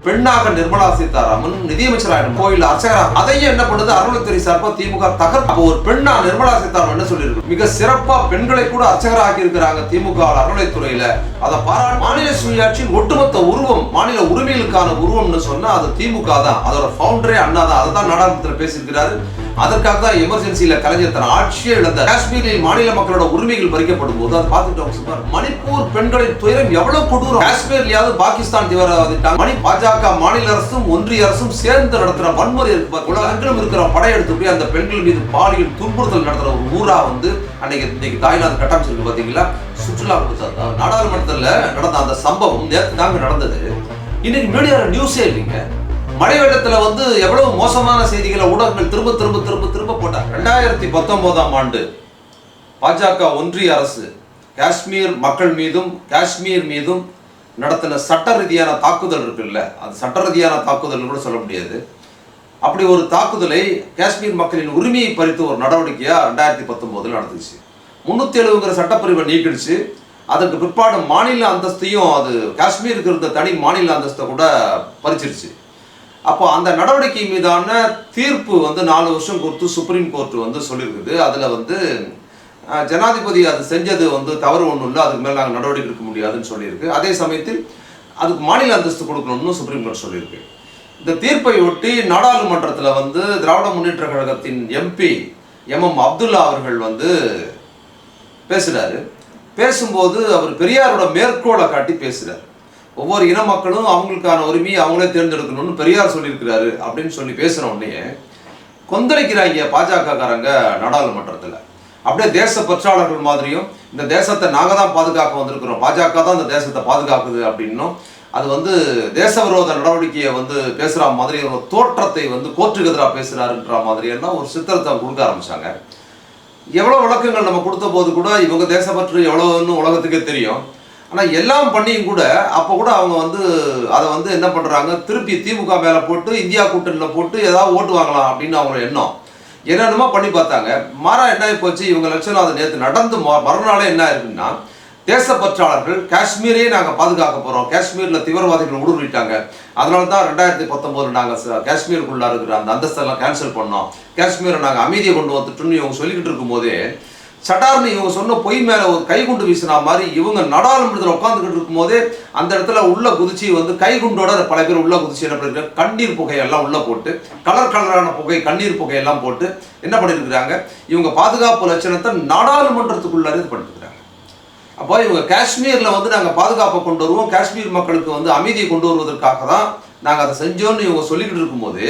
பெண்ணாக நிர்மலா சீதாராமன் நிதியமைச்சராக கோயில் அர்ச்சகராக அதையும் என்ன பண்ணுது அறநிலைத்துறை சார்பா திமுக அப்போ ஒரு பெண்ணா நிர்மலா சீதாராமன் என்ன சொல்லியிருக்கு, மிக சிறப்பா பெண்களை கூட அர்ச்சகராக இருக்கிறாங்க திமுக அறநிலைத்துறையில. அதை பாராட்டு மாநில சுயாட்சியின் ஒட்டுமொத்த உருவம், மாநில உரிமைகளுக்கான உருவம்னு சொன்னா அது திமுக தான். அதோட ஃபவுண்டரே அண்ணா தான். அதை தான் நாடாளுமன்றத்தில் பேசியிருக்கிறாரு. அதற்காக தான் எமர்ஜென்சியில கலைஞர் தன் ஆட்சியை இழந்த காஷ்மீரில் மாநில மக்களோட உரிமைகள் பறிக்கப்படும் போது அதை பார்த்துட்டு மணிப்பூர் பெண்களின் துயரம் எவ்வளவு கொடூரம். காஷ்மீர்லயாவது பாகிஸ்தான் தீவிரவாதிட்டாங்க. பாஜக மாநில அரசும் ஒன்றிய அரசும் சேர்ந்து நடத்துற வன்முறை இருக்கு. உலகெங்கிலும் இருக்கிற படையெடுத்து போய் அந்த பெண்கள் மீது பாலியல் துன்புறுத்தல் நடத்துற ஒரு ஊரா வந்து இன்னைக்கு தாய்லாந்து கட்டமைச்சிருக்கு. பாத்தீங்களா, சுற்றுலா கொடுத்தா நாடாளுமன்றத்தில் நடந்த அந்த சம்பவம் நேற்று தாங்க நடந்தது. இன்னைக்கு மீடியால நியூஸே இல்லைங்க. மழை வெள்ளத்துல வந்து எவ்வளவு மோசமான செய்திகளை ஊடகங்கள் திரும்ப திரும்ப திரும்ப திரும்ப போட்டாங்க. 2019ஆம் ஆண்டு பாஜக ஒன்றிய அரசு காஷ்மீர் மக்கள் மீதும் காஷ்மீர் மீதும் நடத்தின சட்ட ரீதியான தாக்குதல் இருக்குல்ல, அது சட்ட ரீதியான தாக்குதல் கூட சொல்ல முடியாது. அப்படி ஒரு தாக்குதலை காஷ்மீர் மக்களின் உரிமையை பறித்து ஒரு நடவடிக்கையா 2019 நடந்துச்சு. 370 சட்டப்பிரிவை நீக்கிடுச்சு. அதற்கு பிற்பாடு மாநில அந்தஸ்தையும், அது காஷ்மீருக்கு இருந்த தனி மாநில அந்தஸ்தை கூட பறிச்சிருச்சு. அப்போ அந்த நடவடிக்கை மீதான தீர்ப்பு வந்து 4 வருஷம் கொடுத்து சுப்ரீம் கோர்ட் வந்து சொல்லியிருக்குது. அதில் வந்து ஜனாதிபதி அது செஞ்சது வந்து தவறு ஒன்றும் இல்லை, அதுக்கு மேலே நாங்கள் நடவடிக்கை எடுக்க முடியாதுன்னு சொல்லியிருக்கு. அதே சமயத்தில் அதுக்கு மாநில அந்தஸ்து கொடுக்கணும்னு சுப்ரீம் கோர்ட் சொல்லியிருக்கு. இந்த தீர்ப்பை ஒட்டி நாடாளுமன்றத்தில் வந்து திராவிட முன்னேற்ற கழகத்தின் எம்பி அப்துல்லா அவர்கள் வந்து பேசுகிறாரு. பேசும்போது அவர் பெரியாரோட மேற்கோளை காட்டி பேசுகிறார். ஒவ்வொரு இன மக்களும் அவங்களுக்கான உரிமையை அவங்களே தேர்ந்தெடுக்கணும்னு பெரியார் சொல்லியிருக்கிறாரு அப்படின்னு சொல்லி பேசுகிற உடனே கொந்தளிக்கிறாங்க பாஜக காரங்க நாடாளுமன்றத்தில். அப்படியே தேச பற்றாளர்கள் மாதிரியும் இந்த தேசத்தை நாங்கள் தான் பாதுகாக்க வந்திருக்கிறோம், பாஜக தான் இந்த தேசத்தை பாதுகாக்குது அப்படின்னும், அது வந்து தேச விரோத நடவடிக்கையை வந்து பேசுகிற மாதிரி ஒரு தோற்றத்தை வந்து கோர்ட்டுக்கு எதிராக பேசுகிறாருன்ற மாதிரியெல்லாம் ஒரு சித்திரத்தை கொடுக்க ஆரம்பித்தாங்க. எவ்வளோ விளக்கங்கள் நம்ம கொடுத்த போது கூட இவங்க தேசப்பற்று எவ்வளோன்னு உலகத்துக்கே தெரியும். ஆனால் எல்லாம் பண்ணியும் கூட அப்போ கூட அவங்க வந்து அதை வந்து என்ன பண்ணுறாங்க, திருப்பி திமுக மேலே போட்டு இந்தியா கூட்டணியில் போட்டு ஏதாவது ஓட்டு வாங்கலாம் அப்படின்னு அவங்களோட எண்ணம். என்னென்னமோ பண்ணி பார்த்தாங்க. மாறா என்ன போச்சு, இவங்க லட்சணம் அது நேற்று நடந்து மறுநாளே என்ன இருக்குன்னா, தேசப்பற்றாளர்கள் காஷ்மீரையே நாங்கள் பாதுகாக்க போகிறோம், காஷ்மீரில் தீவிரவாதிகள் ஊடுருவிட்டாங்க, அதனால தான் 2019 நாங்கள் காஷ்மீருக்குள்ளே இருக்கிற அந்த அந்தஸ்தெல்லாம் கேன்சல் பண்ணோம், காஷ்மீரை நாங்கள் அமைதியை கொண்டு வந்துட்டோம்னு இவங்க சொல்லிக்கிட்டு இருக்கும்போதே சட்டார்னு இவங்க சொன்ன பொய் மேலே ஒரு கைகுண்டு வீசினா மாதிரி இவங்க நாடாளுமன்றத்தில் உட்காந்துக்கிட்டு இருக்கும் போதே அந்த இடத்துல உள்ள குதிச்சு வந்து கைகுண்டோட பல பேர் உள்ள குதிச்சு என்ன பண்ணிருக்காங்க, கண்ணீர் புகையெல்லாம் உள்ள போட்டு கலர் கலரான புகை கண்ணீர் புகையெல்லாம் போட்டு என்ன பண்ணியிருக்கிறாங்க, இவங்க பாதுகாப்பு லட்சணத்தை நாடாளுமன்றத்துக்குள்ளார இது பண்ணிருக்கிறாங்க. அப்போ இவங்க காஷ்மீரில் வந்து நாங்கள் பாதுகாப்பை கொண்டு வருவோம், காஷ்மீர் மக்களுக்கு வந்து அமைதியை கொண்டு வருவதற்காக தான் நாங்கள் அதை செஞ்சோன்னு இவங்க சொல்லிக்கிட்டு இருக்கும்போது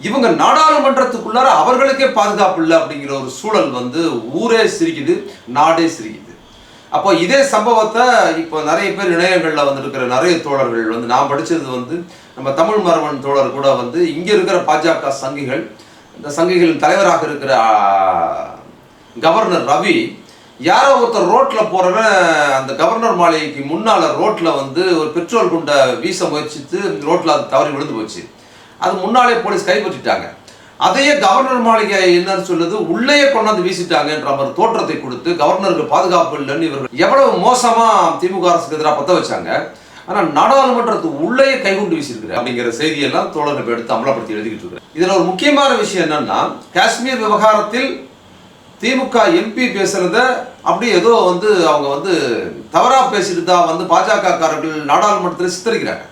இவங்க நாடாளுமன்றத்துக்குள்ளார அவர்களுக்கே பாதுகாப்பு இல்லை அப்படிங்கிற ஒரு சூழல் வந்து ஊரே சிரிக்குது, நாடே சிரிக்குது. அப்போ இதே சம்பவத்தை இப்போ நிறைய பேர் இணையங்களில் வந்து இருக்கிற நிறைய தோழர்கள் வந்து, நான் படித்தது வந்து நம்ம தமிழ் மரவன் தோழர் கூட வந்து இங்கே இருக்கிற பாஜக சங்கிகள், இந்த சங்கிகளின் தலைவராக இருக்கிற கவர்னர் ரவி, யாரோ ஒருத்தர் ரோட்டில் போகிறவன் அந்த கவர்னர் மாளிகைக்கு முன்னால் ரோட்டில் வந்து ஒரு பெட்ரோல் குண்டை வீச முயற்சித்து ரோட்டில் அது தவறி விழுந்து போச்சு. அது முன்னாலே போலீஸ் கைப்பற்றிட்டாங்க. அதையே கவர்னர் மாளிகை என்னன்னு சொல்லுது, உள்ளேயே கொண்டாந்து வீசிட்டாங்கன்ற மாதிரி தோற்றத்தை கொடுத்து கவர்னருக்கு பாதுகாப்பு இல்லைன்னு இவர்கள் எவ்வளவு மோசமா திமுக அரசுக்கு எதிராக பத்த வச்சாங்க. ஆனால் நாடாளுமன்றத்துக்கு உள்ளேயே கைகுண்டு வீசியிருக்கிற அப்படிங்கிற செய்தியெல்லாம் தோழர்கள் எடுத்து அமலப்படுத்தி எழுதிக்கிட்டு இருக்கிறேன். இதில் ஒரு முக்கியமான விஷயம் என்னன்னா, காஷ்மீர் விவகாரத்தில் திமுக எம்பி பேசுறத அப்படி ஏதோ வந்து அவங்க வந்து தவறா பேசிட்டு தான் வந்து பாஜக காரர்கள் நாடாளுமன்றத்தில் சித்தரிக்கிறாங்க.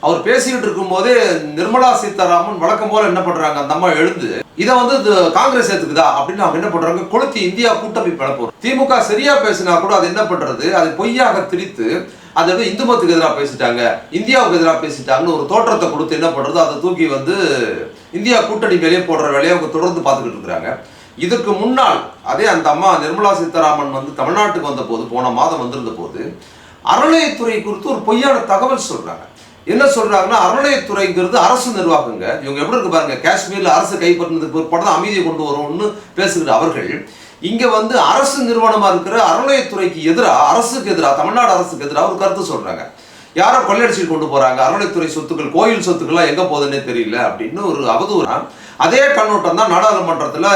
அவர் பேசிக்கிட்டு இருக்கும் போதே நிர்மலா சீதாராமன் வழக்கம் போல என்ன பண்றாங்க, அந்த அம்மா எழுந்து இதை வந்து காங்கிரஸ் ஏத்துக்குதா அப்படின்னு அவங்க என்ன பண்றாங்க, கொளுத்தி இந்தியா கூட்டமைப்பு இழப்போம். திமுக சரியா பேசினா கூட அது என்ன பண்றது, அதை பொய்யாக திரித்து அதை வந்து இந்து மதத்துக்கு எதிராக பேசிட்டாங்க, இந்தியாவுக்கு எதிராக பேசிட்டாங்கன்னு ஒரு தோற்றத்தை கொடுத்து என்ன பண்றது, அதை தூக்கி வந்து இந்தியா கூட்டணி மேலேயே போடுற வேலையை அவங்க தொடர்ந்து பார்த்துக்கிட்டு இருக்கிறாங்க. இதற்கு முன்னால் அதே அந்த அம்மா நிர்மலா சீதாராமன் வந்து தமிழ்நாட்டுக்கு வந்த போது, போன மாதம் வந்திருந்த போது அறநிலையத்துறை குறித்து ஒரு பொய்யான தகவல் சொல்றாங்க. என்ன சொல்றாங்கன்னா, அறநிலையத்துறைங்கிறது அரசு நிர்வாகங்க, இவங்க எப்படி இருக்கு பாருங்க, காஷ்மீர்ல அரசு கைப்பற்றினதுக்கு பிற்பாடு தான் அமைதியை கொண்டு வரும்னு பேசுகிற அவர்கள் இங்க வந்து அரசு நிறுவனமா இருக்கிற அறநிலையத்துறைக்கு எதிராக, அரசுக்கு எதிராக, தமிழ்நாடு அரசுக்கு எதிராக ஒரு கருத்து சொல்றாங்க. யாரோ கொள்ளையடிச்சிட்டு கொண்டு போறாங்க, அறநிலையத்துறை சொத்துக்கள், கோயில் சொத்துக்கள்லாம் எங்க போகுதுன்னே தெரியல அப்படின்னு ஒரு அவதூறா. அதே கண்ணோட்டம் தான் நாடாளுமன்றத்தில்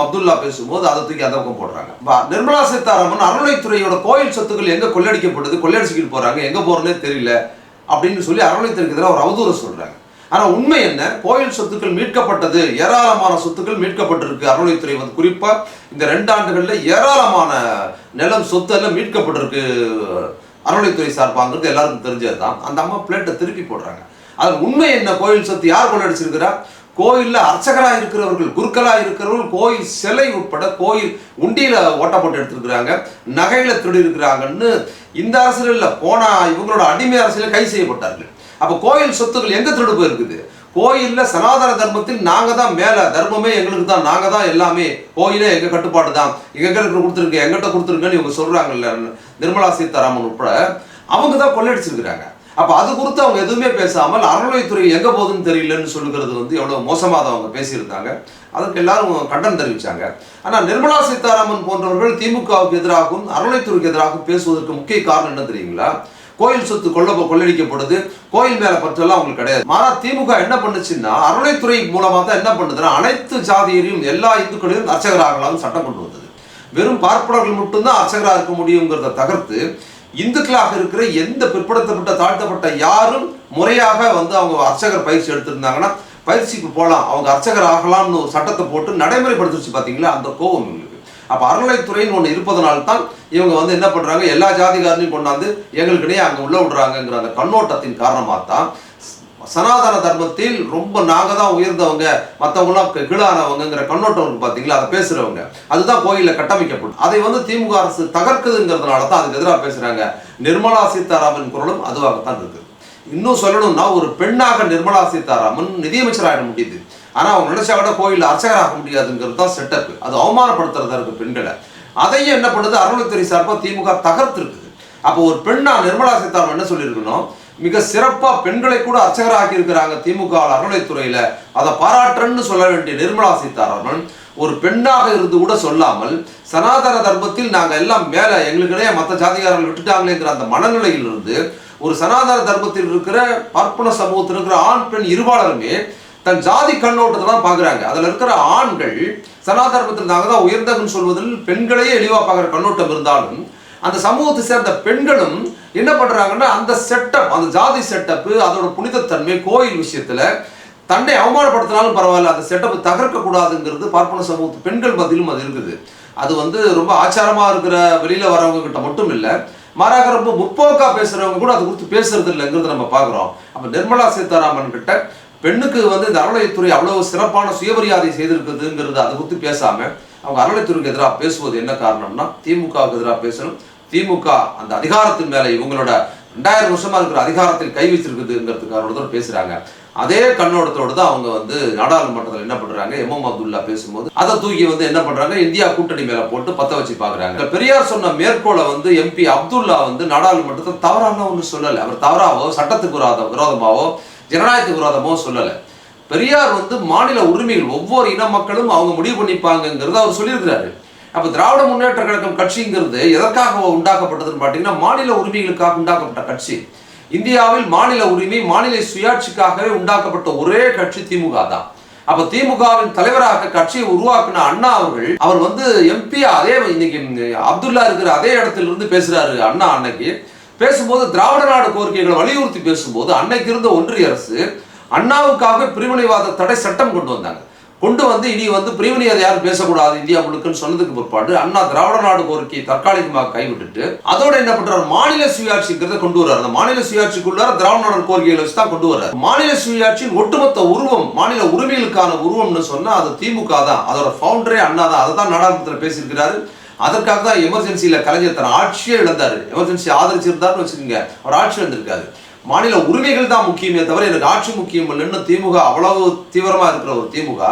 அப்துல்லா பேசும்போது அதை தூக்கி அந்த பக்கம் போடுறாங்க. நிர்மலா சீதாராமன் அறநிலையத்துறையோட கோயில் சொத்துக்கள் எங்க கொள்ளையடிக்கப்படுது, கொள்ளையடிச்சுக்கிட்டு போறாங்க, எங்க போறதுன்னே தெரியல அப்படின்னு சொல்லி அறநிலையத்துறைக்கு எதிராக ஒரு அவதூறு சொல்றாங்க. ஆனா உண்மை என்ன? கோயில் சொத்துக்கள் மீட்கப்பட்டது, ஏராளமான சொத்துக்கள் மீட்கப்பட்டிருக்கு. அறநிலையத்துறை வந்து குறிப்பா இந்த 2 ஆண்டுகள்ல ஏராளமான நிலம் சொத்து எல்லாம் மீட்கப்பட்டிருக்கு அறநிலையத்துறை சார்பாங்கிறது எல்லாருக்கும் தெரிஞ்சதுதான். அந்த அம்மா பிளேட்டை திருப்பி போடுறாங்க. அது உண்மை என்ன? கோயில் சொத்து யார் கொள்ளடிச்சிருக்கிறா? கோயில்ல அர்ச்சகராக இருக்கிறவர்கள், குருக்களாக இருக்கிறவர்கள், கோயில் சிலை உட்பட கோயில் உண்டியில ஓட்ட போட்டு எடுத்திருக்கிறாங்க, நகையில திருடி இருக்கிறாங்கன்னு இந்த அரசியல போன இவங்களோட அடிமை அரசியல கை செய்யப்பட்டார்கள். அப்ப கோயில் சொத்துக்கள் எங்க திருடு போயிருக்குது? கோயில்ல சனாதன தர்மத்தில் நாங்க தான் மேல, தர்மமே எங்களுக்கு தான், நாங்க தான் எல்லாமே, கோயிலே எங்க கட்டுப்பாடு தான், எங்க கொடுத்துருங்க, எங்கிட்ட கொடுத்துருங்கன்னு இவங்க சொல்றாங்கல்ல நிர்மலா சீதாராமன் உட்பட, அவங்க தான் கொள்ளடிச்சிருக்கிறாங்க. அப்ப அது குறித்து அவங்க எதுவுமே பேசாமல் அறநிலையத்துறை எங்க போகுதுன்னு தெரியலன்னு சொல்லுகிறது வந்து எவ்வளவு மோசமாக அவங்க பேசியிருந்தாங்க. அதற்கு எல்லாரும் கண்டனம் தெரிவிச்சாங்க. ஆனா நிர்மலா சீதாராமன் போன்றவர்கள் திமுகவுக்கு எதிராகவும் அறநிலையத்துறைக்கு எதிராகவும் பேசுவதற்கு முக்கிய காரணம் என்ன தெரியுங்களா? கோயில் சொத்து கொள்ளடிக்கப்படுது, கோயில் மேல பற்றெல்லாம் அவங்களுக்கு கிடையாது. மாறா திமுக என்ன பண்ணுச்சுன்னா அறநிலையத்துறை மூலமா தான் என்ன பண்ணுதுன்னா அனைத்து ஜாதியரையும் எல்லா இந்துக்களையும் அர்ச்சகராகலாம் சட்டம் கொண்டு வந்தது. வெறும் பார்ப்பனர்கள் மட்டும்தான் அர்ச்சகராக இருக்க முடியுங்கிறத தகர்த்து இந்துக்களாக இருக்கிற எந்த பிற்படுத்தப்பட்ட தாழ்த்தப்பட்ட யாரும் முறையாக வந்து அவங்க அர்ச்சகர் பயிற்சி எடுத்திருந்தாங்கன்னா பயிற்சிக்கு போகலாம், அவங்க அர்ச்சகர் ஆகலாம்னு ஒரு சட்டத்தை போட்டு நடைமுறைப்படுத்துச்சு. பார்த்தீங்களா அந்த கோபம் இவங்களுக்கு. அப்போ அறநிலையத்துறைன்னு ஒன்று இருப்பதனால்தான் இவங்க வந்து என்ன பண்ணுறாங்க, எல்லா ஜாதிகாரனையும் கொண்டாந்து எங்களுக்கிடையே அங்கே உள்ள விடுறாங்கங்கிற அந்த கண்ணோட்டத்தின் காரணமாக தான் சனாதன தர்மத்தில் ரொம்ப நாங்கள் தான் உயர்ந்தவங்க, மற்றவங்களாம் கீழானவங்கிற கண்ணோட்டம் இருக்கு. பார்த்தீங்களா அதை பேசுகிறவங்க, அதுதான் கோயிலில் கட்டமைக்கப்படும். அதை வந்து திமுக அரசு தகர்க்குதுங்கிறதுனால தான் அதுக்கு எதிராக பேசுகிறாங்க. நிர்மலா சீதாராமன் குரலும் அதுவாகத்தான் இருக்குது. இன்னும் சொல்லணும்னா ஒரு பெண்ணாக நிர்மலா சீதாராமன் நிதியமைச்சராக முடியுது. ஆனால் அவங்க நினைச்சா கூட கோயிலில் அர்ச்சகராக முடியாதுங்கிறது தான் செட்டப். அது அவமானப்படுத்துறதா இருக்கு பெண்களை. அதையும் என்ன பண்ணுது அறநிலையத்துறை சார்பாக திமுக தகர்த்து இருக்குது. அப்போ ஒரு பெண்ணா நிர்மலா சீதாராமன் என்ன சொல்லியிருக்கணும், மிக சிறப்பா பெண்களை கூட அர்ச்சகராகி இருக்கிறாங்க திமுக அறநிலையத்துறையில, அதை பாராட்டுன்னு சொல்ல வேண்டிய நிர்மலா சீதாராமன் ஒரு பெண்ணாக இருந்து கூட சொல்லாமல் சனாதன தர்மத்தில் நாங்க எல்லாம் மேல, எங்களுக்கிடையே மற்ற ஜாதிகாரர்கள் விட்டுட்டாங்களேங்கிற அந்த மனநிலையிலிருந்து ஒரு சனாதன தர்மத்தில் இருக்கிற பார்ப்பன சமூகத்தில் இருக்கிற ஆண் பெண் இருபாலருமே தன் ஜாதி கண்ணோட்டத்தை தான் பாக்குறாங்க. அதுல இருக்கிற ஆண்கள் சனாதன தர்மத்தில் நாங்க தான் உயர்ந்தவன்னு சொல்வதில் பெண்களையே இழிவா பார்க்குற கண்ணோட்டம் இருந்தாலும் அந்த சமூகத்தை சேர்ந்த பெண்களும் என்ன பண்றாங்கன்னா அந்த செட்டப், அந்த ஜாதி செட்டப், அதோட புனிதத்தன்மை கோயில் விஷயத்துல தன்னை அவமானப்படுத்தினாலும் பரவாயில்ல, அந்த செட்டப் தகர்க்க கூடாதுங்கிறது பார்ப்பன சமூகத்து பெண்கள் மத்தியிலும் அது இருக்குது. அது வந்து ரொம்ப ஆச்சாரமா இருக்கிற வெளியில வரவங்க கிட்ட மட்டும் இல்லை, மாறாக ரொம்ப முற்போக்கா பேசுறவங்க கூட அது குறித்து பேசுறது இல்லைங்கிறது நம்ம பாக்குறோம். அப்ப நிர்மலா சீதாராமன் கிட்ட பெண்ணுக்கு வந்து இந்த அறநிலையத்துறை அவ்வளவு சிறப்பான சுயமரியாதை செய்திருக்குதுங்கிறது அதை குறித்து பேசாம அவங்க அறநிலையத்துறைக்கு எதிராக பேசுவது என்ன காரணம்னா திமுகவுக்கு எதிராக பேசணும். திமுக அந்த அதிகாரத்தின் மேல இவங்களோட 2000 வருஷமா இருக்கிற அதிகாரத்தில் கை வச்சிருக்குதுங்கிறதுக்காக பேசுறாங்க. அதே கண்ணோட்டத்தோடு தான் அவங்க வந்து நாடாளுமன்றத்தில் என்ன பண்றாங்க, எம் அப்துல்லா பேசும்போது அதை தூக்கி வந்து என்ன பண்றாங்க, இந்தியா கூட்டணி மேல போட்டு பத்த வச்சு பாக்குறாங்க. பெரியார் சொன்ன மேற்கோளை வந்து எம்பி அப்துல்லா வந்து நாடாளுமன்றத்தை தவறான ஒன்று சொல்லலை. அவர் தவறாவோ சட்டத்துக்கு விரோதமாவோ ஜனநாயகத்துக்கு விரோதமோ சொல்லலை. பெரியார் வந்து மாநில உரிமைகள் ஒவ்வொரு இன மக்களும் அவங்க முடிவு பண்ணிப்பாங்கிறத அவர் சொல்லியிருக்கிறாரு. அப்ப திராவிட முன்னேற்ற கழகம் கட்சிங்கிறது எதற்காக உண்டாக்கப்பட்டதுன்னு பாத்தீங்கன்னா மாநில உரிமைகளுக்காக உண்டாக்கப்பட்ட கட்சி. இந்தியாவில் மாநில உரிமை, மாநில சுயாட்சிக்காகவே உண்டாக்கப்பட்ட ஒரே கட்சி திமுக தான். அப்ப திமுகவின் தலைவராக கட்சியை உருவாக்குன அண்ணா அவர்கள், அவர் வந்து எம்பி அதே இன்னைக்கு அப்துல்லா இருக்கிற அதே இடத்துல இருந்து பேசுறாரு. அண்ணா அன்னைக்கு பேசும்போது திராவிட நாடு கோரிக்கைகளை வலியுறுத்தி பேசும்போது அன்னைக்கு இருந்த ஒன்றிய அரசு அண்ணாவுக்காக பிரிவினைவாத தடை சட்டம் கொண்டு வந்தாங்க. கொண்டு வந்து இனி வந்து பிரிவினைவாத யாரும் பேசக்கூடாது இந்தியா முழுக்குன்னு சொன்னதுக்கு பிற்பாடு அண்ணா திராவிட நாடு கோரிக்கையை தற்காலிகமாக கைவிட்டுட்டு அதோட என்ன பண்றாரு, மாநில சுயாட்சிங்கிறத கொண்டு வர்றாரு. அந்த மாநில சுயாட்சிக்குள்ளார திராவிட நாடு கோரிக்கைகளை வச்சு தான் கொண்டு வர்றாரு. மாநில சுயாட்சியின் ஒட்டுமொத்த உருவம், மாநில உரிமைகளுக்கான உருவம்னு சொன்னா அது திமுக தான். அதோட ஃபவுண்டரே அண்ணா தான். அதை தான் நாடாளுமன்றத்தில் பேசியிருக்கிறாரு. அதற்காக தான் எமர்ஜென்சியில கலைஞர் தன் ஆட்சியே இழந்தாரு. எமர்ஜென்சி ஆதரிச்சிருந்தாருன்னு வச்சுக்கோங்க, அவர் ஆட்சி இழந்திருக்காரு. மாநில உரிமைகள் தான் முக்கியமே தவிர எனக்கு ஆட்சி முக்கியம் இல்லைன்னு திமுக அவ்வளவு தீவிரமா இருக்கிற ஒரு திமுக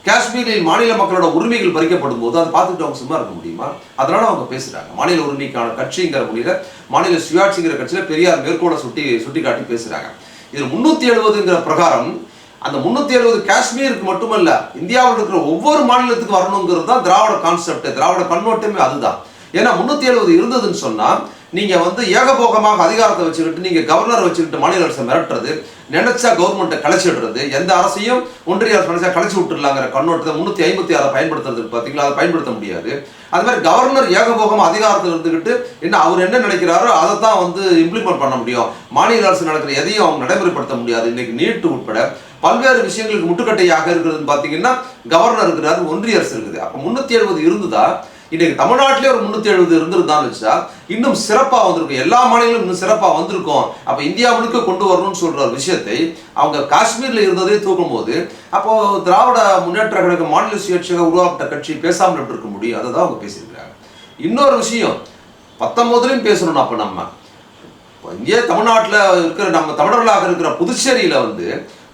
காஷ்மீரில் மாநில மக்களோட உரிமைகள் பறிக்கப்படும் போது அதை பார்த்துட்டு அவங்க சும்மா இருக்க முடியுமா? அதனால அவங்க பேசுறாங்க. மாநில உரிமைக்கான கட்சிங்கிற முடியல, மாநில சுயாட்சிங்கிற கட்சியில பெரியார் மேற்கோளை சுட்டி காட்டி பேசுறாங்க. இது 370ங்கிற பிரகாரம் அந்த 370 காஷ்மீருக்கு மட்டுமல்ல இந்தியாவில் இருக்கிற ஒவ்வொரு மாநிலத்துக்கு வரணுங்கிறது தான் திராவிட கான்செப்ட், திராவிட கண்ணோட்டமே அதுதான். ஏன்னா 370 இருந்ததுன்னு சொன்னா நீங்க வந்து ஏகபோகமாக அதிகாரத்தை வச்சுக்கிட்டு நீங்க கவர்னர் வச்சுக்கிட்டு மாநில அரசை மிரட்டுறது, நினைச்சா கவர்மெண்ட்டை கலைச்சிடுறது, எந்த அரசையும் ஒன்றிய அரசு நினைச்சா கலைச்சி விட்டுடலாங்கிற கண்ணோட்டத்தை 356 பயன்படுத்துறதுக்கு பார்த்தீங்களா, அதை பயன்படுத்த முடியாது. அது மாதிரி கவர்னர் ஏகபோகம் அதிகாரத்தில் இருந்துக்கிட்டு என்ன அவர் என்ன நினைக்கிறாரோ அதை தான் வந்து இம்ப்ளிமெண்ட் பண்ண முடியும். மாநில அரசு நடக்கிற எதையும் அவங்க நடைமுறைப்படுத்த முடியாது. இன்னைக்கு நீட்டு உட்பட பல்வேறு விஷயங்களுக்கு முட்டுக்கட்டையாக இருக்கிறதுன்னு பார்த்தீங்கன்னா கவர்னர் இருக்கிறாரு, ஒன்றிய அரசு இருக்குது. அப்போ 370 இருந்துதா, இன்னைக்கு தமிழ்நாட்டிலே ஒரு 370 இருந்திருந்தான்னு வச்சா இன்னும் சிறப்பா வந்திருக்கும், எல்லா மாநிலங்களும் இன்னும் சிறப்பா வந்திருக்கும். அப்ப இந்தியா முழுக்க கொண்டு வரணும்னு சொல்ற விஷயத்தை அவங்க காஷ்மீர்ல இருந்ததே தூக்கும் போது, அப்போ திராவிட முன்னேற்ற கழக மாநில சுயேட்சையாக உருவாக்கப்பட்ட கட்சி பேசாமல் இருக்க முடியும். அதை தான் அவங்க பேசியிருக்கிறாங்க. இன்னொரு விஷயம் 19 பேசணும். அப்ப நம்ம இங்கே தமிழ்நாட்டில் இருக்கிற நம்ம தமிழர்களாக இருக்கிற புதுச்சேரியில வந்து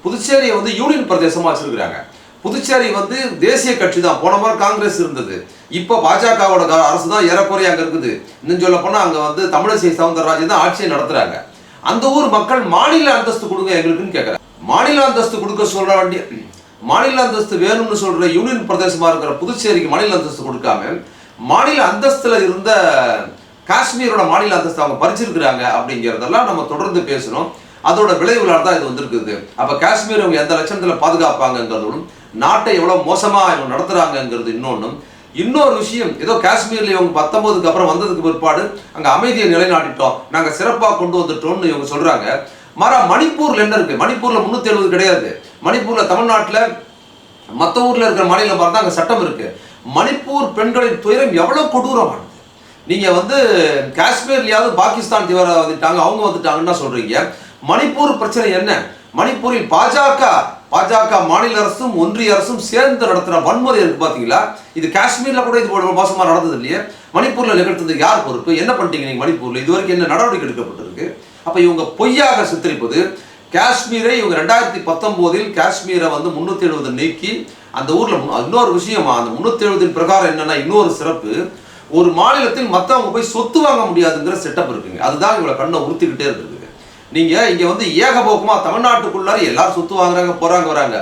புதுச்சேரியை வந்து யூனியன் பிரதேசமா வச்சிருக்கிறாங்க. புதுச்சேரி வந்து தேசிய கட்சி தான். போன முறை காங்கிரஸ் இருந்தது, இப்போ பாஜகவோட அரசு தான் ஏறக்குறைய அங்க இருக்குது. இன்னும் சொல்ல போனா அங்க வந்து தமிழிசை சவுந்தரராஜன் தான் ஆட்சியை நடத்துறாங்க. அந்த ஊர் மக்கள் மாநில அந்தஸ்து கொடுங்க எங்களுக்குன்னு கேட்கறாங்க. மாநில அந்தஸ்து கொடுக்க சொல்ற வேண்டிய, மாநில அந்தஸ்து வேணும்னு சொல்ற யூனியன் பிரதேசமா இருக்கிற புதுச்சேரிக்கு மாநில அந்தஸ்து கொடுக்காம மாநில அந்தஸ்துல இருந்த காஷ்மீரோட மாநில அந்தஸ்து அவங்க பறிச்சிருக்கிறாங்க. அப்படிங்கிறதெல்லாம் நம்ம தொடர்ந்து பேசணும். அதோட விளைவுகளால் தான் இது வந்திருக்குது. அப்ப காஷ்மீர் அவங்க எந்த லட்சணத்துல பாதுகாப்பாங்கிறதும், நாட்டை எவ்வளவு மோசமா இவங்க நடத்துறாங்கிறது இன்னொன்னும். இன்னொரு விஷயம், ஏதோ காஷ்மீர்ல இவங்க 19க்கு அப்புறம் வந்ததுக்கு பிற்பாடு அங்க அமைதியை நிலைநாட்டிட்டோம், நாங்க சிறப்பா கொண்டு வந்துட்டோம்னு இவங்க சொல்றாங்க. மணிப்பூர்ல என்ன இருக்கு? மணிப்பூர்ல 370 கிடையாது. மணிப்பூர்ல தமிழ்நாட்டுல மற்ற ஊர்ல இருக்கிற மாநிலம் மாதிரி தான் அங்க சட்டம் இருக்கு. மணிப்பூர் பெண்களின் துயரம் எவ்வளவு கொடூரமானது. நீங்க வந்து காஷ்மீர்லயாவது பாகிஸ்தான் தீவிரவாதிட்டாங்க, அவங்க வந்துட்டாங்கன்னா சொல்றீங்க. மணிப்பூர் பிரச்சனை என்ன? மணிப்பூரில் பாஜக மாநில அரசும் ஒன்றிய அரசும் சேர்ந்து நடத்துற வன்முறை இருக்கு பாத்தீங்களா? இது காஷ்மீர்ல கூட இது மோசமா நடந்தது இல்லையே. மணிப்பூர்ல நிகழ்த்தது யார் பொறுப்பு? என்ன பண்ணிட்டீங்க நீங்க மணிப்பூர்ல? இது வரைக்கும் என்ன நடவடிக்கை எடுக்கப்பட்டிருக்கு? அப்ப இவங்க பொய்யாக சித்தரிப்பது. காஷ்மீரை இவங்க 2019 காஷ்மீரை வந்து 370 நீக்கி அந்த ஊர்ல இன்னொரு விஷயமா, அந்த 370 பிரகாரம் என்னன்னா இன்னொரு சிறப்பு, ஒரு மாநிலத்தில் மத்தவங்க போய் சொத்து வாங்க முடியாதுங்கிற செட்டப் இருக்குங்க. அதுதான் இவங்களை கண்ணை உறுத்திக்கிட்டே இருக்குது. நீங்க இங்க வந்து ஏகபோகமா தமிழ்நாட்டுக்குள்ளார எல்லாரும் சொத்து வாங்குறாங்க, போறாங்க, வராங்க.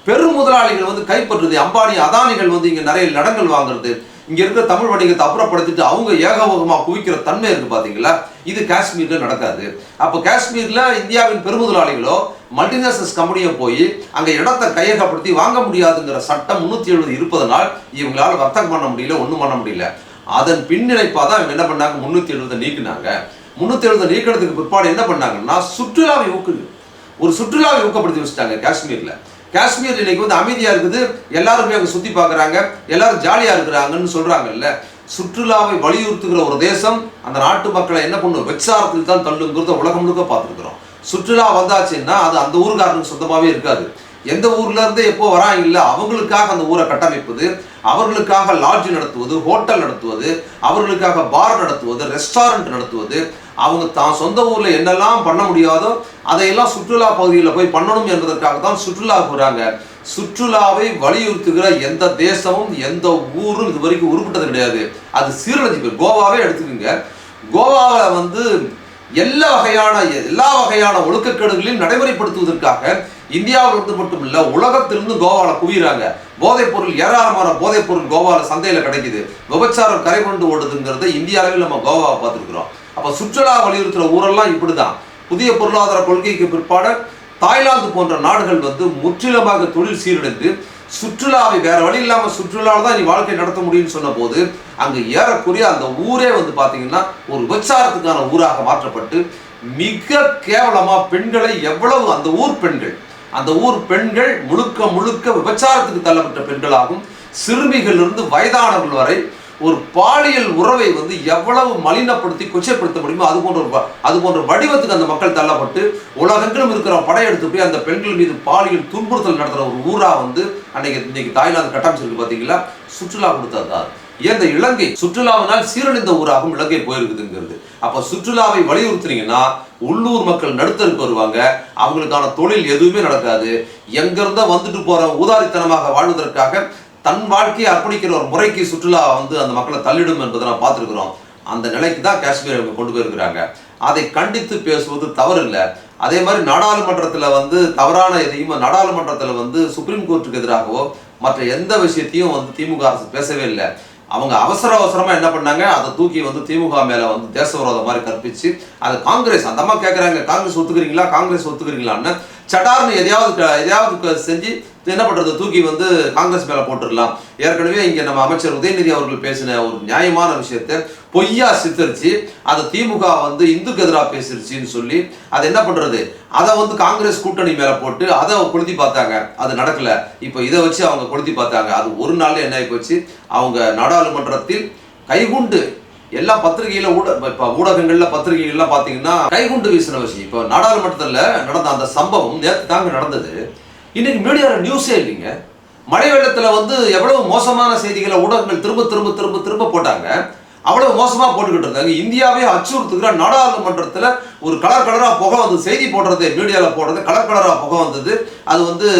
பெரும் முதலாளிகள் வந்து கைப்பற்றுறது, அம்பானி அதானிகள் வந்து இங்க நிறைய இடங்கள் வாங்குறது, இங்க இருக்கிற தமிழ் வணிகத்தை அப்புறப்படுத்திட்டு அவங்க ஏகபோகமா குவிக்கிற தன்மை இருக்கு பாத்தீங்களா? இது காஷ்மீர்ல நடக்காது. அப்ப காஷ்மீர்ல இந்தியாவின் பெருமுதலாளிகளோ மல்டிநேஷனல்ஸ் கம்பெனியை போய் அங்க இடத்தை கையகப்படுத்தி வாங்க முடியாதுங்கிற சட்டம் 370 இருப்பதனால் இவங்களால வர்த்தகம் பண்ண முடியல, ஒண்ணும் பண்ண முடியல. அதன் பின்னிணைப்பாதான் இவங்க என்ன பண்ணாங்க, 370 நீக்கினாங்க. 370 நீக்கிறதுக்கு பிற்பாடு என்ன பண்ணாங்கன்னா சுற்றுலாவை ஊக்கப்படுத்தி வச்சுட்டாங்க காஷ்மீர்ல. காஷ்மீர் இன்னைக்கு வந்து அமைதியா இருக்குது, எல்லாருமே அங்க சுத்தி பாக்குறாங்க, எல்லாரும் ஜாலியா இருக்கிறாங்கன்னு சொல்றாங்கல்ல. சுற்றுலாவை வலியுறுத்துகிற ஒரு தேசம் அந்த நாட்டு மக்களை என்ன பண்ணும், வெச்சாரத்தில் தான் தள்ளுங்கிறத உலகம் முழுக்க பார்த்துருக்கிறோம். சுற்றுலா வந்தாச்சுன்னா அது அந்த ஊருக்காரனுக்கு சொந்தமாவே இருக்காது. எந்த ஊர்ல இருந்து எப்போ வராங்க இல்ல, அவங்களுக்காக அந்த ஊரை கட்டமைப்பது, அவர்களுக்காக லாட்ஜ் நடத்துவது, ஹோட்டல் நடத்துவது, அவர்களுக்காக பார் நடத்துவது, ரெஸ்டாரண்ட் நடத்துவது, அவங்க தான் சொந்த ஊர்ல என்னெல்லாம் பண்ண முடியாதோ அதையெல்லாம் சுற்றுலா பகுதியில் போய் பண்ணணும் என்பதற்காக தான் சுற்றுலா போறாங்க. சுற்றுலாவை வலியுறுத்துகிற எந்த தேசமும் எந்த ஊரும் இது வரைக்கும் உருப்பட்டது கிடையாது. அது சீரழிஞ்சு போய் கோவாவே எடுத்துக்கோங்க. கோவாவில் வந்து எல்லா வகையான ஒழுக்கக்கேடுகளையும் நடைமுறைப்படுத்துவதற்காக இந்தியாவிலிருந்து மட்டும் இல்ல உலகத்திலிருந்து கோவால குவிறாங்க. போதைப் பொருள், ஏராளமான போதைப் பொருள் கோவால சந்தையில கிடைக்குது. விபச்சாரம் கரை கொண்டு ஓடுதுங்கிறத இந்திய அளவில் நம்ம கோவாவை பார்த்துருக்கிறோம். அப்ப சுற்றுலா வலியுறுத்துற ஊரெல்லாம் இப்படிதான். புதிய பொருளாதார கொள்கைக்கு பிற்பாடு தாய்லாந்து போன்ற நாடுகள் வந்து முற்றிலுமாக தொழில் சீரடைந்து சுற்றுலாவை வேற வழி இல்லாம சுற்றுலாவில் தான் நீ வாழ்க்கை நடத்த முடியும்னு சொன்ன போது அங்க ஏறக்குறைய அந்த ஊரே வந்து பாத்தீங்கன்னா ஒரு விபச்சாரத்துக்கான ஊராக மாற்றப்பட்டு மிக கேவலமா பெண்களை எவ்வளவு அந்த ஊர் பெண்கள் முழுக்க விபச்சாரத்துக்கு தள்ளப்பட்ட பெண்களாகும். சிறுமிகள் இருந்து வயதானவர்கள் வரை ஒரு பாலியல் உறவை வந்து எவ்வளவு மலினப்படுத்தி கொச்சைப்படுத்த முடியுமோ அது போன்ற வடிவத்துக்கு அந்த மக்கள் தள்ளப்பட்டு உலகெங்கிலும் இருக்கிற படையெடுத்து போய் அந்த பெண்கள் மீது பாலியல் துன்புறுத்தல் நடத்துற ஒரு ஊரா வந்து இன்னைக்கு தாய்லாந்து கட்டமைச்சிருக்கு பாத்தீங்களா. சுற்றுலா கொடுத்ததா ஏன் இலங்கை சுற்றுலாவினால் சீரழிந்த ஊராகவும் இலங்கை போயிருக்குதுங்கிறது. அப்ப சுற்றுலாவை வலியுறுத்துறீங்கன்னா உள்ளூர் மக்கள் நடுத்தருக்கு வருவாங்க, அவங்களுக்கான தொழில் எதுவுமே நடக்காது. எங்கிருந்தா வந்துட்டு போற ஊதாரித்தனமாக வாழ்வதற்காக தன் வாழ்க்கையை அர்ப்பணிக்கிற ஒரு முறைக்கு சுற்றுலா வந்து அந்த மக்களை தள்ளிடும் என்பதை நான் பார்த்துருக்கிறோம். அந்த நிலைக்கு தான் காஷ்மீர் அவங்க கொண்டு போயிருக்கிறாங்க. அதை கண்டித்து பேசுவது தவறு இல்லை. அதே மாதிரி நாடாளுமன்றத்தில் வந்து தவறான எதையும் நாடாளுமன்றத்தில் வந்து சுப்ரீம் கோர்ட்டுக்கு எதிராகவோ மற்ற எந்த விஷயத்தையும் வந்து திமுக அரசு பேசவே இல்லை. அவங்க அவசரமா என்ன பண்ணாங்க, அதை தூக்கி வந்து திமுக மேல வந்து தேச விரோத மாதிரி கற்பிச்சு, அது காங்கிரஸ் அந்த அம்மா கேட்கறாங்க, காங்கிரஸ் ஒத்துக்கிறீங்களா, காங்கிரஸ் ஒத்துக்கிறீங்களான்னு சடார்னு எதையாவது செஞ்சு என்ன பண்றது, தூக்கி வந்து காங்கிரஸ் மேல போட்டுடலாம். ஏற்கனவே இங்க நம்ம அமைச்சர் உதயநிதி அவர்கள் பேசின ஒரு நியாயமான விஷயத்தை பொய்யா சித்தரிச்சு அதை திமுக வந்து இந்துக்கு எதிராக பேசிருச்சுன்னு சொல்லி அதை என்ன பண்றது, அதை வந்து காங்கிரஸ் கூட்டணி மேல போட்டு அதை கொளுத்தி பார்த்தாங்க. அது நடக்கல. இப்போ இதை வச்சு அவங்க கொளுத்தி பார்த்தாங்க. அது ஒரு நாள்ல என்ன ஆகி போச்சு, அவங்க நாடாளுமன்றத்தில் கைகுண்டு எல்லா பத்திரிகையில ஊடகங்கள்ல பத்திரிகைகள்லாம் பாத்தீங்கன்னா கைகுண்டு வீசின விஷயம். இப்போ நாடாளுமன்றத்தில் நடந்த அந்த சம்பவம் நேற்று தாங்க நடந்தது. இன்னைக்கு மீடியால நியூஸே இல்லைங்க. மழை வெள்ளத்துல வந்து எவ்வளவு மோசமான செய்திகளை ஊடகங்கள் திரும்ப திரும்ப திரும்ப திரும்ப போட்டாங்க. அவ்வளவு மோசமா போட்டுக்கிட்டு இருந்தாங்க. இந்தியாவே அச்சுறுத்துக்கிற நாடாளுமன்றத்துல ஒரு கலர் கலரா புகை வந்து செய்தி போடுறது, மீடியால போடுறது கலர் கலரா புகை வந்தது. அது வந்து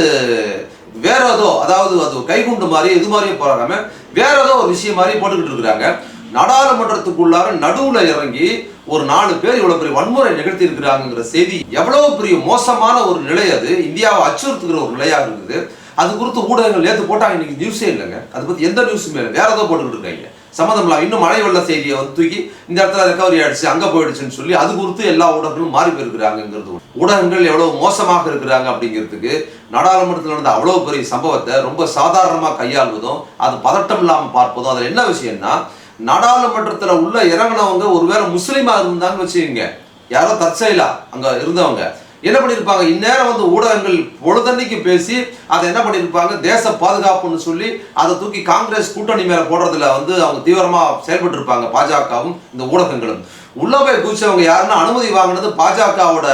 வேற ஏதோ, அதாவது அது கைகுண்டு மாதிரி இது மாதிரியும் போறாங்க, வேற ஏதோ ஒரு விஷயம் மாதிரி போட்டுக்கிட்டு இருக்கிறாங்க. நாடாளுமன்றத்துக்குள்ளார நடுவுல இறங்கி ஒரு 4 பேர் இவ்வளவு பெரிய வன்முறை நிகழ்த்தி இருக்கிறாங்கிற செய்தி எவ்வளவு பெரிய மோசமான ஒரு நிலை, அது இந்தியாவை அச்சுறுத்துகிற ஒரு நிலையா இருக்குது. அது குறித்து ஊடகங்கள் நேற்று போட்டாங்க, இன்னைக்கு நியூஸே இல்லைங்க. அதை பத்தி எந்த நியூஸுமே இல்லை, வேற ஏதோ போட்டுக்கிட்டு இருக்காங்க. சம்மந்தம் இல்லாம இன்னும் மழை வெள்ள செய்தியை வந்து தூக்கி இந்த இடத்துல ரெக்கவரி ஆயிடுச்சு, அங்க போயிடுச்சுன்னு சொல்லி அது குறித்து எல்லா ஊடகங்களும் மாறி போயிருக்கிறாங்கிறது. ஊடகங்கள் எவ்வளவு மோசமாக இருக்கிறாங்க அப்படிங்கிறதுக்கு நாடாளுமன்றத்தில் நடந்த அவ்வளவு பெரிய சம்பவத்தை ரொம்ப சாதாரணமா கையாள்வதும் அது பதட்டம் இல்லாம பார்ப்பதும். அதுல என்ன விஷயம்னா, நாடாளுமன்றத்துல உள்ள இறங்கினவங்க ஒருவேளை முஸ்லீமா இருந்தாங்கன்னு வச்சுக்கோங்க, யாரோ தற்செயலா அங்க இருந்தவங்க என்ன பண்ணிருப்பாங்க, இந்நேரம் வந்து ஊடகங்கள் பொழுதன்னைக்கு பேசி அதை என்ன பண்ணிருப்பாங்க, தேச பாதுகாப்புன்னு சொல்லி அதை தூக்கி காங்கிரஸ் கூட்டணி மேல போடுறதுல வந்து அவங்க தீவிரமா செயல்பட்டு இருப்பாங்க, பாஜகவும் இந்த ஊடகங்களும். உள்ள போய் குதிச்சவங்க யாருன்னா, அனுமதி வாங்கினது பாஜகவோட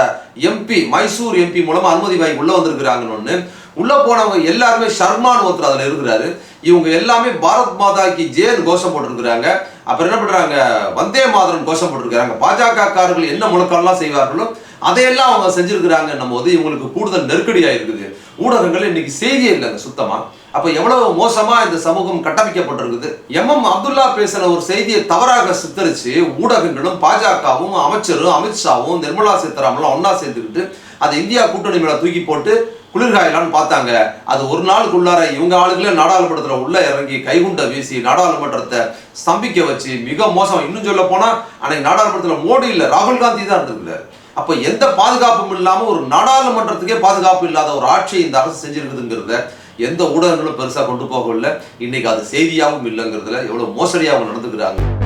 எம்பி, மைசூர் எம்பி மூலமா அனுமதி வாங்கி உள்ள வந்திருக்கிறாங்கன்னு. உள்ள போனவங்க எல்லாருமே ஷர்மான்னு ஒருத்தர் அதுல இருக்கிறாரு. இவங்க எல்லாமே பாரத் மாதா கி ஜெயன்னு கோஷம் போட்டிருக்கிறாங்க. அப்புறம் என்ன பண்றாங்க, வந்தே மாதரம் கோஷம் போட்டிருக்கிறாங்க. பாஜக காரர்கள் என்ன முழக்கம்லாம் செய்வார்களோ அதையெல்லாம் அவங்க செஞ்சிருக்கிறாங்கன்னும் போது இவங்களுக்கு கூடுதல் நெருக்கடியா இருக்குது. ஊடகங்கள் இன்னைக்கு செய்தியே இல்லைங்க சுத்தமா. அப்ப எவ்வளவு மோசமா இந்த சமூகம் கட்டமைக்கப்பட்டிருக்குது. எம் அப்துல்லா பேசின ஒரு செய்தியை தவறாக சித்தரிச்சு ஊடகங்களும் பாஜகவும் அமைச்சரும் அமித்ஷாவும் நிர்மலா சீதாராமனும் ஒன்னா சேர்ந்துக்கிட்டு அதை இந்தியா கூட்டணி மேல தூக்கி போட்டு குளிர்காயலான்னு பார்த்தாங்க. அது ஒரு நாளுக்குள்ளார இவங்க ஆளுகளே நாடாளுமன்றத்தில் உள்ள இறங்கி கைகுண்டை வீசி நாடாளுமன்றத்தை ஸ்தம்பிக்க வச்சு மிக மோசம். இன்னும் சொல்ல போனா அன்னைக்கு நாடாளுமன்றத்தில் மோடி இல்ல, ராகுல் காந்தி தான் இருந்திருக்கிறார். அப்ப எந்த பாதுகாப்பும் இல்லாம ஒரு நாடாளுமன்றத்துக்கே பாதுகாப்பு இல்லாத ஒரு ஆட்சியை இந்த அரசு செஞ்சிருக்குதுங்கிறத எந்த ஊடகங்களும் பெருசா கொண்டு போகவில்லை. இன்னைக்கு அது செய்தியாகவும் இல்லைங்கிறதுல எவ்வளவு மோசடியாக அவங்க நடந்துக்கிறாங்க.